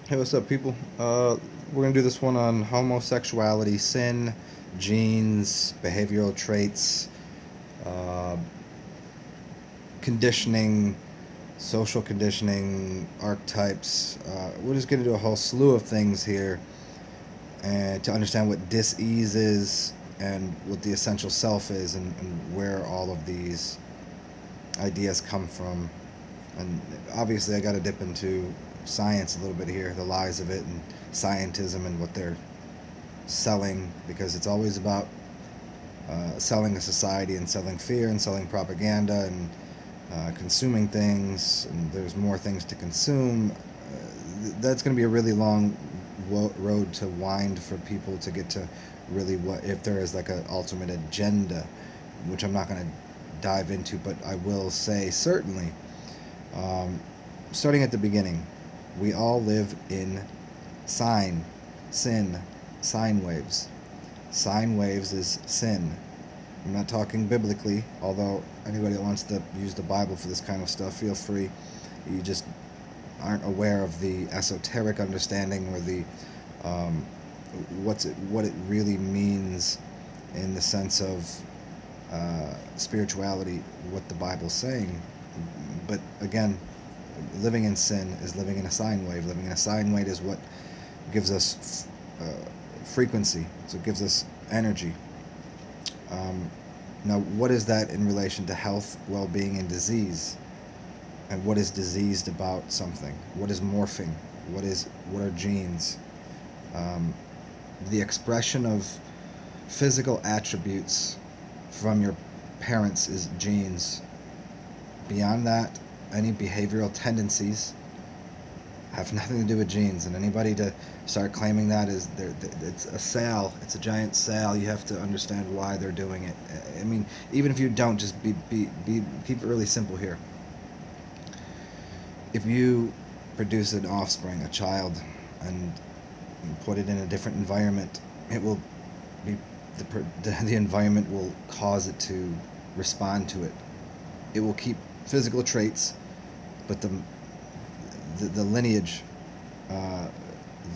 Hey, what's up, people? We're gonna do this one on homosexuality, sin, genes, behavioral traits, uh, conditioning, social conditioning, archetypes. We're just gonna do a whole slew of things here, and to understand what dis-ease is and what the essential self is, and where all of these ideas come from. And obviously, I got to dip into science a little bit here, the lies of it, and scientism, and what they're selling, because it's always about selling a society and selling fear and selling propaganda and consuming things, and there's more things to consume. That's going to be a really long road to wind for people to get to really what, if there is like an ultimate agenda, which I'm not going to dive into, but I will say certainly, um, starting at the beginning, we all live in sine, sin, sine waves. Sine waves is sin. I'm not talking biblically, although anybody that wants to use the Bible for this kind of stuff, feel free. You just aren't aware of the esoteric understanding, or the um, what it really means in the sense of spirituality, what the Bible's saying. But again, living in sin is living in a sine wave. Living in a sine wave is what gives us frequency, so it gives us energy. Um, Now, what is that in relation to health, well-being, and disease? And what is diseased about something? What is morphing? What are genes? Um, the expression of physical attributes from your parents is genes. Beyond that, any behavioral tendencies have nothing to do with genes. And anybody to start claiming that is it's a sale. It's a giant sale. You have to understand why they're doing it. I mean, even if you don't, just be keep it really simple here. If you produce an offspring, a child, and put it in a different environment, it will be the environment will cause it to respond to it. It will keep physical traits, but the lineage, uh,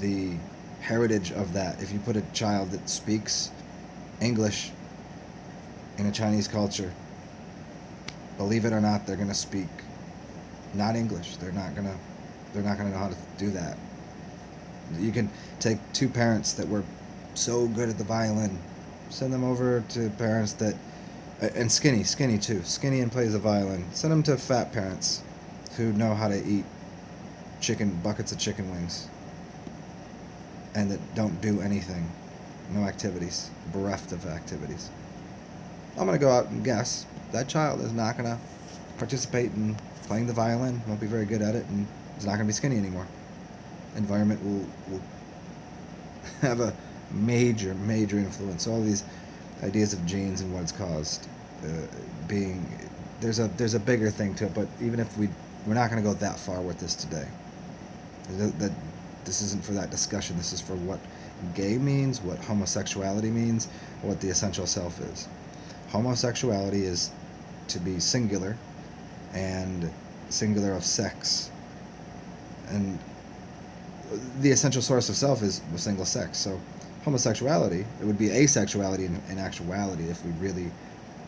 the heritage of that. If you put a child that speaks English in a Chinese culture, believe it or not, they're gonna speak not English. They're not gonna know how to do that. You can take two parents that were so good at the violin, send them over to parents that, and skinny too, skinny and plays the violin. Send them to fat parents who know how to eat buckets of chicken wings, and that don't do anything, no activities, bereft of activities. I'm gonna go out and guess that child is not gonna participate in playing the violin, won't be very good at it, and is not gonna be skinny anymore. Environment will have a major influence. All these ideas of genes and what it's caused, uh, being there's a bigger thing to it. But even if we're not going to go that far with this today. That this isn't for that discussion. This is for what gay means, what homosexuality means, what the essential self is. Homosexuality is to be singular, and singular of sex, and the essential source of self is single sex. So homosexuality, it would be asexuality in actuality. If we really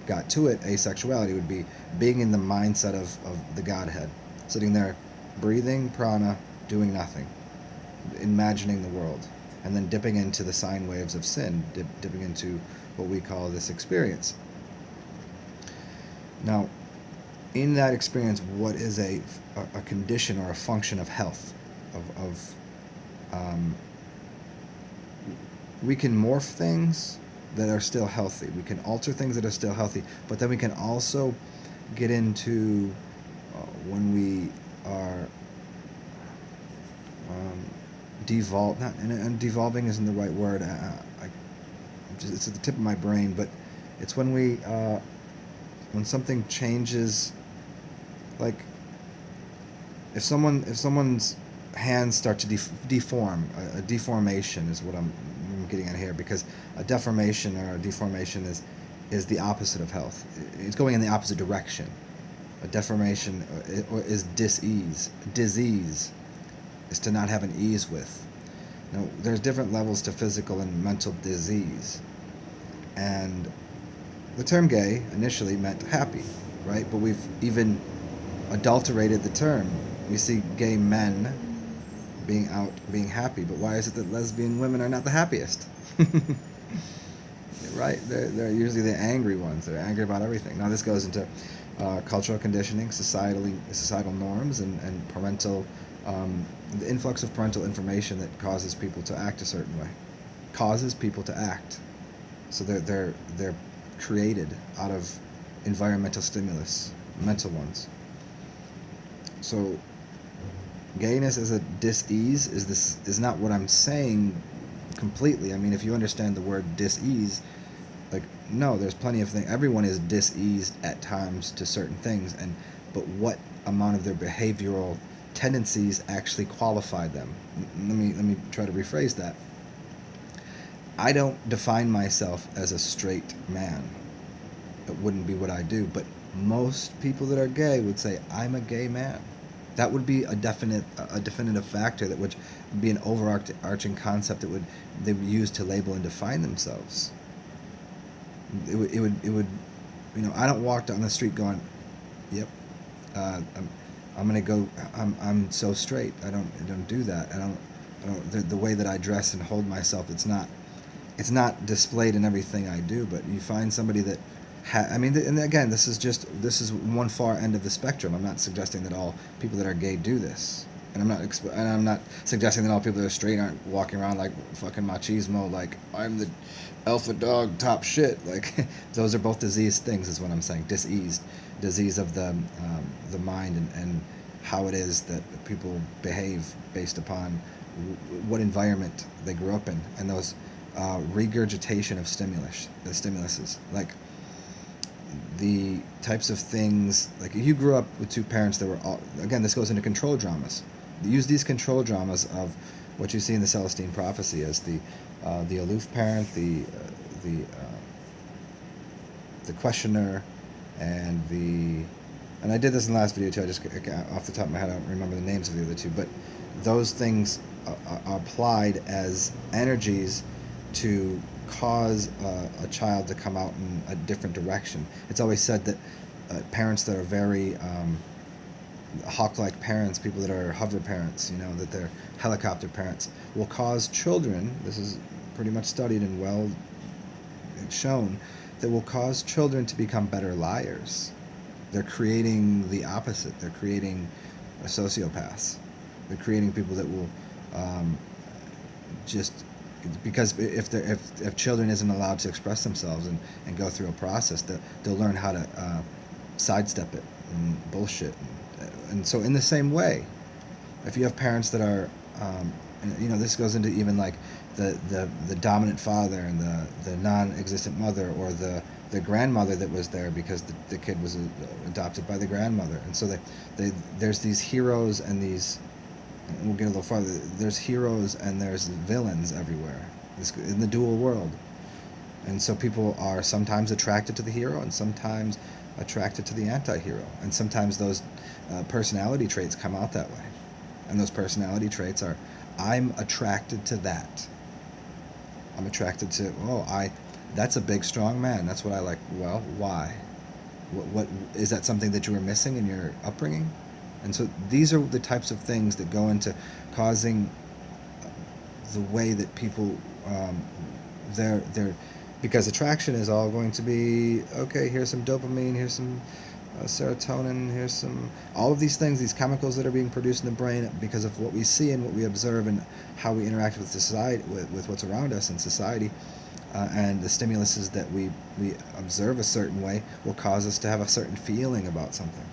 got to it, asexuality would be being in the mindset of the Godhead, sitting there, breathing prana, doing nothing, imagining the world, and then dipping into the sine waves of sin, dipping into what we call this experience. Now, in that experience, what is a condition or a function of health, of we can morph things that are still healthy. We can alter things that are still healthy, but then we can also get into when we are um, devolve. Not and devolving isn't the right word. It's at the tip of my brain, but it's when something changes. Like if someone's hands start to deform, a deformation is what I'm getting at here, because a deformation or a deformation is the opposite of health. It's going in the opposite direction. A deformation is disease. is to not have an ease with. Now, there's different levels to physical and mental disease. And the term gay initially meant happy, right? But we've even adulterated the term. We see gay men being out, being happy, but why is it that lesbian women are not the happiest? Right? They're usually the angry ones. They're angry about everything. Now this goes into cultural conditioning, societal norms, and parental, the influx of parental information that causes people to act a certain way, causes people to act. So they're created out of environmental stimulus, mental ones. So gayness as a dis-ease is not what I'm saying completely. I mean, if you understand the word dis-ease, like, no, there's plenty of things. Everyone is dis-eased at times to certain things, but what amount of their behavioral tendencies actually qualify them? Let me try to rephrase that. I don't define myself as a straight man. It wouldn't be what I do, but most people that are gay would say I'm a gay man. That would be a definitive factor that would be an overarching concept that they would use to label and define themselves. It would, I don't walk down the street going, yep, I'm gonna go. I'm so straight. I don't do that. I don't. The way that I dress and hold myself, it's not displayed in everything I do. But you find somebody that, and again, this is one far end of the spectrum. I'm not suggesting that all people that are gay do this, and I'm not suggesting that all people that are straight aren't walking around like fucking machismo, like I'm the alpha dog, top shit. Like those are both diseased things, is what I'm saying. Disease of the mind, and how it is that people behave based upon what environment they grew up in, and those regurgitation of stimuluses, like the types of things, like if you grew up with two parents that were all, again, this goes into control dramas. Use these control dramas of what you see in the Celestine prophecy as the aloof parent, the questioner, and I did this in the last video too. I just off the top of my head I don't remember the names of the other two, but those things are applied as energies to cause a child to come out in a different direction. It's always said that parents that are very hawk-like parents, people that are hover parents, that they're helicopter parents, will cause children, this is pretty much studied and well shown, that will cause children to become better liars. They're creating the opposite. They're creating sociopaths. They're creating people that will just, because if children isn't allowed to express themselves and go through a process, they'll learn how to sidestep it and bullshit. And so in the same way, if you have parents that are, this goes into even like the dominant father and the non-existent mother, or the grandmother that was there because the kid was adopted by the grandmother. And so there's these heroes and these, we'll get a little farther, there's heroes and there's villains everywhere in the dual world. And so people are sometimes attracted to the hero and sometimes attracted to the anti-hero. And sometimes those personality traits come out that way. And those personality traits are, I'm attracted to that. I'm attracted to, that's a big, strong man. That's what I like. Well, why? What is that something that you were missing in your upbringing? And so these are the types of things that go into causing the way that people, they're because attraction is all going to be, okay, here's some dopamine, here's some serotonin, here's some, all of these things, these chemicals that are being produced in the brain because of what we see and what we observe and how we interact with society, with what's around us in society, and the stimuluses that we observe a certain way will cause us to have a certain feeling about something.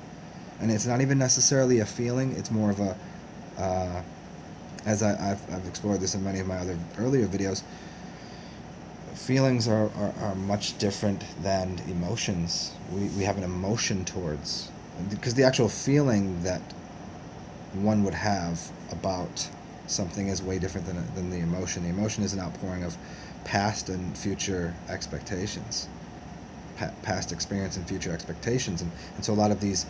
And it's not even necessarily a feeling, it's more of a, as I've explored this in many of my other earlier videos, feelings are much different than emotions. We have an emotion towards, because the actual feeling that one would have about something is way different than the emotion. The emotion is an outpouring of past and future expectations, past experience and future expectations, and so a lot of these,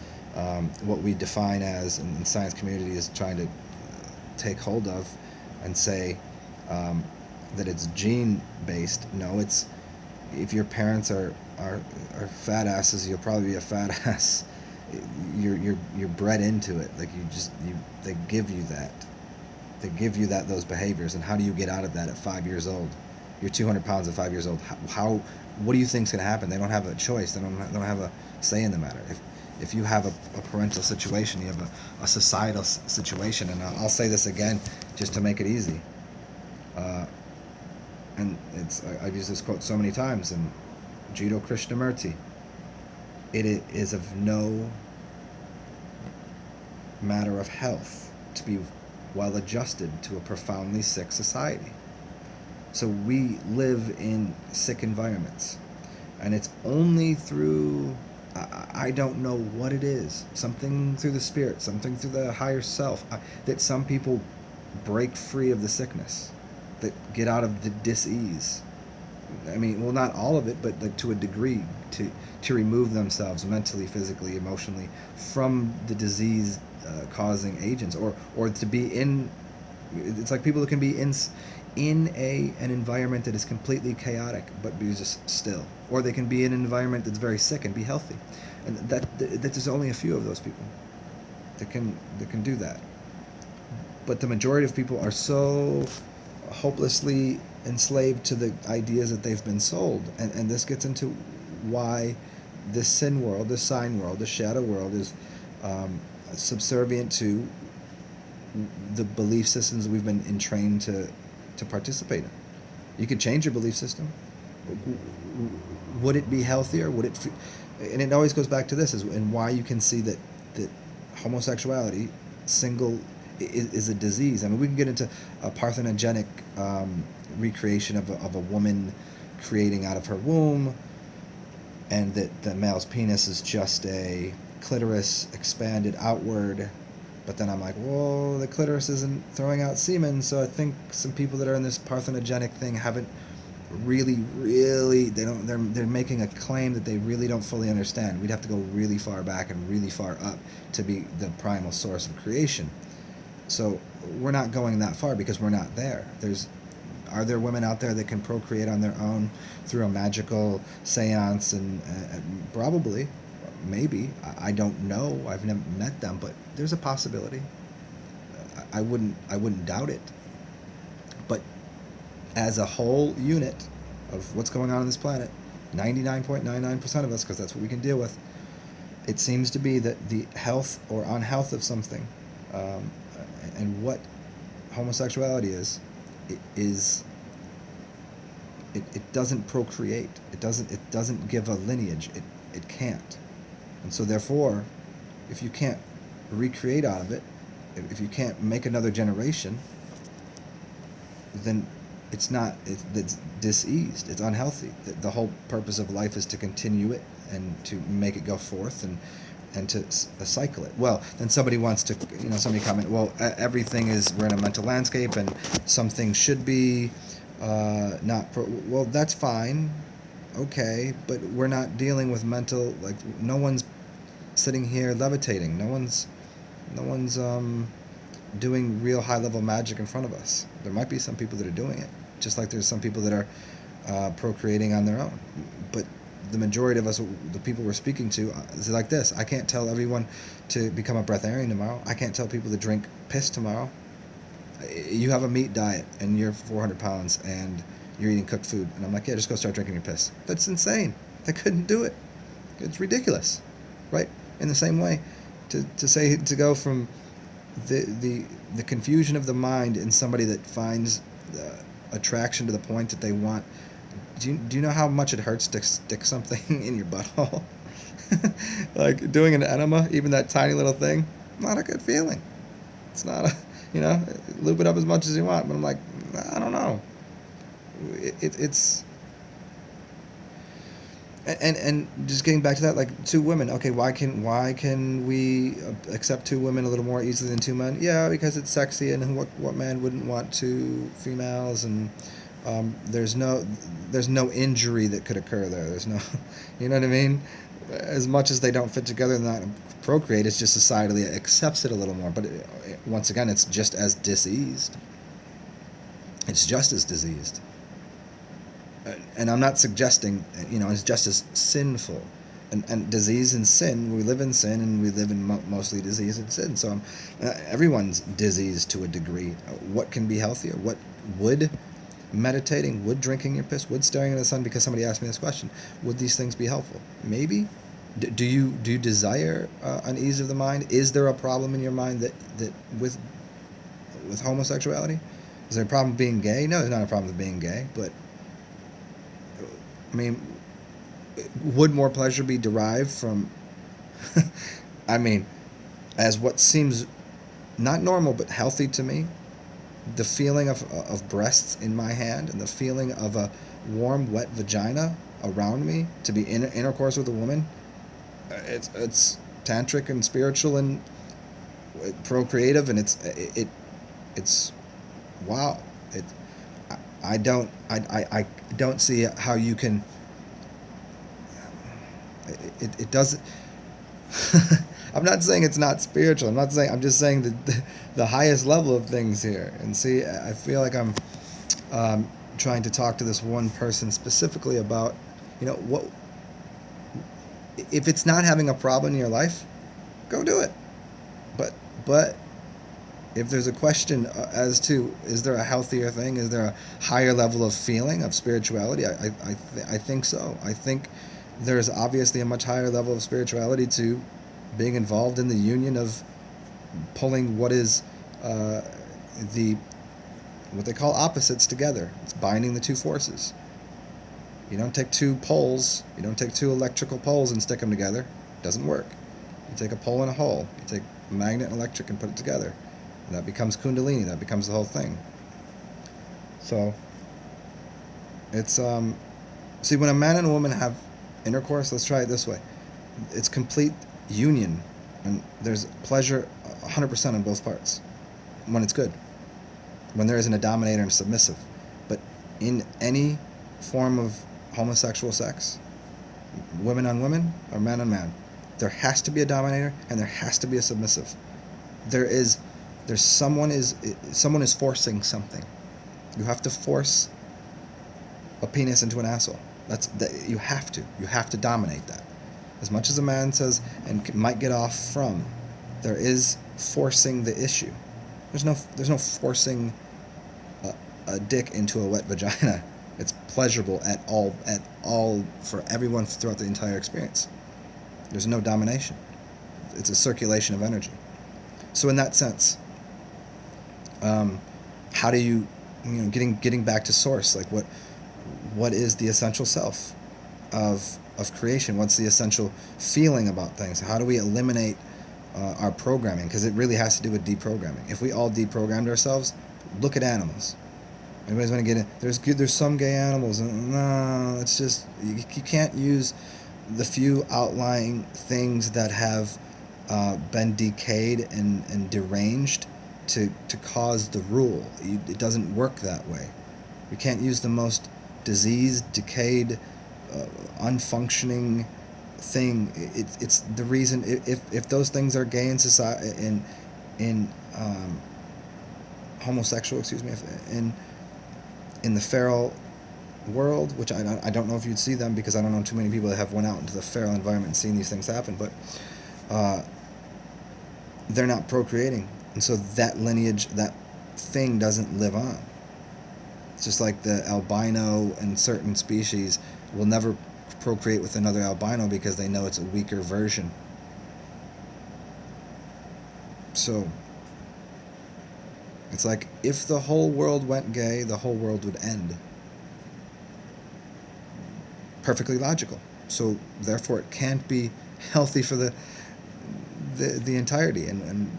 what we define as in the science community is trying to take hold of and say that it's gene based. No, it's, if your parents are fat asses, you'll probably be a fat ass. You're bred into it. Like, they give you that. They give you those behaviors. And how do you get out of that at 5 years old? You're 200 pounds at 5 years old. How what do you think's going to happen? They don't have a choice. They don't have a say in the matter. If you have a parental situation, you have a societal situation. And I'll say this again just to make it easy. And I've used this quote so many times, and Jiddu Krishnamurti, it is of no matter of health to be well adjusted to a profoundly sick society. So we live in sick environments, and it's only through, I don't know what it is, something through the spirit, something through the higher self, that some people break free of the sickness, that get out of the dis-ease. I mean, well, not all of it, but like to a degree, to remove themselves mentally, physically, emotionally from the disease causing agents, or to be in, it's like people that can be in an environment that is completely chaotic but be just still, or they can be in an environment that's very sick and be healthy, and that there's only a few of those people that can do that. But the majority of people are so hopelessly enslaved to the ideas that they've been sold, and this gets into why this sin world, this sign world, this shadow world is subservient to the belief systems we've been entrained to participate in. You could change your belief system. Would it be healthier? Would it? And it always goes back to this, and why you can see that homosexuality, is a disease. I mean, we can get into a parthenogenic recreation of a woman creating out of her womb, and that the male's penis is just a clitoris expanded outward. But then I'm like, well, the clitoris isn't throwing out semen, so I think some people that are in this parthenogenic thing haven't really, they're making a claim that they really don't fully understand. We'd have to go really far back and really far up to be the primal source of creation. So we're not going that far because we're not there. Are there women out there that can procreate on their own through a magical seance? And probably, maybe. I don't know. I've never met them, but there's a possibility. I wouldn't doubt it. But as a whole unit of what's going on this planet, 99.99% of us, because that's what we can deal with, it seems to be that the health or unhealth of something, and what homosexuality is it doesn't procreate. It doesn't give a lineage. It can't. And so therefore, if you can't recreate out of it, if you can't make another generation, then it's diseased. It's unhealthy. The whole purpose of life is to continue it and to make it go forth and to cycle it. Well, then somebody wants to, somebody comment, well, we're in a mental landscape, and some things should be well, that's fine, okay, but we're not dealing with mental, like, no one's sitting here levitating, no one's doing real high level magic in front of us. There might be some people that are doing it, just like there's some people that are procreating on their own, but the majority of us, the people we're speaking to, is like this. I can't tell everyone to become a breatharian tomorrow. I can't tell people to drink piss tomorrow. You have a meat diet and you're 400 pounds and you're eating cooked food, and I'm like, yeah, just go start drinking your piss. That's insane. I couldn't do it. It's ridiculous, right? In the same way, to go from the confusion of the mind in somebody that finds attraction to the point that they want. Do you know how much it hurts to stick something in your butthole? Like doing an enema, even that tiny little thing, not a good feeling. It's not loop it up as much as you want, but I'm like, I don't know. It's and just getting back to that, like, two women. Okay, why can we accept two women a little more easily than two men? Yeah, because it's sexy, and what man wouldn't want two females? And there's no injury that could occur there. There's no, you know what I mean? as much as they don't fit together and not procreate, it's just societally accepts it a little more. But once again, it's just as diseased. It's just as diseased. And I'm not suggesting, it's just as sinful. And disease and sin, we live in sin, and we live in mostly disease and sin. So everyone's diseased to a degree. What can be healthier? What would meditating, would drinking your piss, would staring at the sun, because somebody asked me this question, would these things be helpful? Maybe. Do you desire an ease of the mind? Is there a problem in your mind that with homosexuality? Is there a problem with being gay? No, there's not a problem with being gay, but I mean, would more pleasure be derived from I mean, as what seems not normal but healthy to me, the feeling of breasts in my hand and the feeling of a warm, wet vagina around me, to be in intercourse with a woman, it's tantric and spiritual and procreative, and it's wow. I don't see how you can. It doesn't. I'm not saying it's not spiritual. I'm just saying that the highest level of things here. And see, I feel like I'm trying to talk to this one person specifically about, what if it's not having a problem in your life, go do it. But if there's a question as to, is there a healthier thing? Is there a higher level of feeling of spirituality? I think so. I think there's obviously a much higher level of spirituality to being involved in the union of pulling what is what they call opposites together. It's binding the two forces. You don't take two poles, you don't take two electrical poles and stick them together. It doesn't work. You take a pole and a hole. You take a magnet and electric and put it together. And that becomes Kundalini. That becomes the whole thing. So, it's, see, when a man and a woman have intercourse, let's try it this way. It's complete union. And there's pleasure 100% on both parts. When it's good. When there isn't a dominator and a submissive. But in any form of homosexual sex, women on women or man on man, there has to be a dominator and there has to be a submissive. Someone is forcing something. You have to force a penis into an asshole. You have to dominate that. As much as a man says and might get off from, there is forcing the issue. There's no forcing a dick into a wet vagina. It's pleasurable at all for everyone throughout the entire experience. There's no domination. It's a circulation of energy. So in that sense, how do you getting back to source, like what is the essential self of creation? What's the essential feeling about things? How do we eliminate our programming? Because it really has to do with deprogramming. If we all deprogrammed ourselves, look at animals. Everybody's going to get in. There's some gay animals. No, it's just you can't use the few outlying things that have been decayed and deranged to cause the rule. It doesn't work that way. We can't use the most diseased, decayed, unfunctioning thing. It's the reason if those things are gay in society, in homosexual, in the feral world, which I don't know if you'd see them, because I don't know too many people that have went out into the feral environment and seen these things happen, but they're not procreating, and so that lineage, that thing doesn't live on. It's just like the albino and certain species will never procreate with another albino because they know it's a weaker version. So it's like, if the whole world went gay, the whole world would end. Perfectly logical. So therefore it can't be healthy for the entirety. And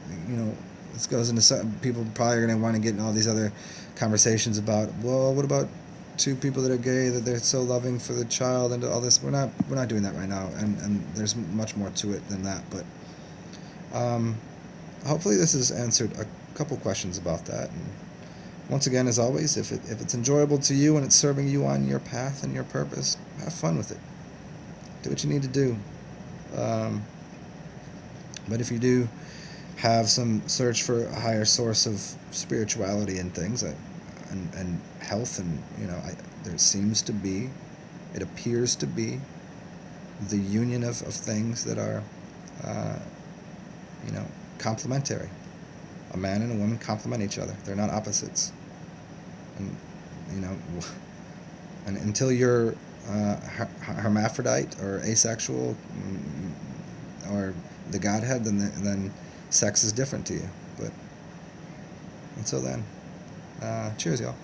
this goes into some people probably are going to want to get in all these other conversations about, well, what about two people that are gay, that they're so loving for the child and all this. We're not doing that right now, and there's much more to it than that. But hopefully this has answered a couple questions about that. And once again, as always, if it's enjoyable to you and it's serving you on your path and your purpose, have fun with it. Do what you need to do. But if you do have some search for a higher source of spirituality and things, and health, and there seems to be, it appears to be, the union of things that are, uh, complementary. A man and a woman complement each other. They're not opposites. And you know, and until you're hermaphrodite or asexual, or the Godhead, then sex is different to you. But until then, cheers, y'all.